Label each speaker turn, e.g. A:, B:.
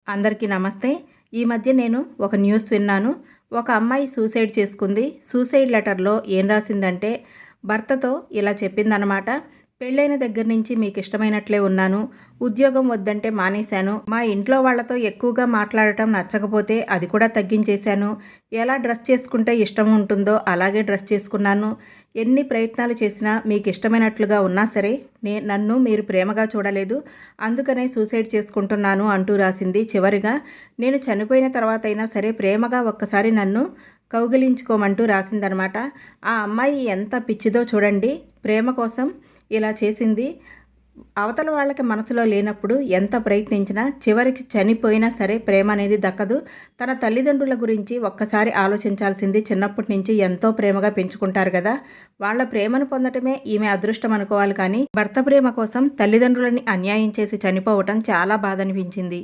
A: అందరికీ నమస్తే. ఈ మధ్య నేను ఒక న్యూస్ విన్నాను. ఒక అమ్మాయి సూసైడ్ చేసుకుంది. సూసైడ్ లెటర్‌లో ఏం రాసిందంటే, భర్తతో ఇలా చెప్పిందనమాట. పెళ్ళైన దగ్గర నుంచి మీకు ఇష్టమైనట్లే ఉన్నాను. ఉద్యోగం వద్దంటే మానేశాను. మా ఇంట్లో వాళ్ళతో ఎక్కువగా మాట్లాడటం నచ్చకపోతే అది కూడా తగ్గించేశాను. ఎలా డ్రెస్ చేసుకుంటే ఇష్టం ఉంటుందో అలాగే డ్రెస్ చేసుకున్నాను. ఎన్ని ప్రయత్నాలు చేసినా మీకు ఇష్టమైనట్లుగా ఉన్నా సరే నన్ను మీరు ప్రేమగా చూడలేదు. అందుకనే సూసైడ్ చేసుకుంటున్నాను అంటూ రాసింది. చివరిగా నేను చనిపోయిన తర్వాత అయినా సరే ప్రేమగా ఒక్కసారి నన్ను కౌగిలించుకోమంటూ రాసిందనమాట. ఆ అమ్మాయి ఎంత పిచ్చిదో చూడండి. ప్రేమ కోసం ఇలా చేసింది. అవతల వాళ్ళకి మనసులో లేనప్పుడు ఎంత ప్రయత్నించినా చివరికి చనిపోయినా సరే ప్రేమ అనేది దక్కదు. తన తల్లిదండ్రుల గురించి ఒక్కసారి ఆలోచించాల్సింది. చిన్నప్పటి నుంచి ఎంతో ప్రేమగా పెంచుకుంటారు కదా, వాళ్ళ ప్రేమను పొందటమే ఈమె అదృష్టం అనుకోవాలి. కానీ భర్త ప్రేమ కోసం తల్లిదండ్రులని అన్యాయం చేసి చనిపోవటం చాలా బాధ అనిపించింది.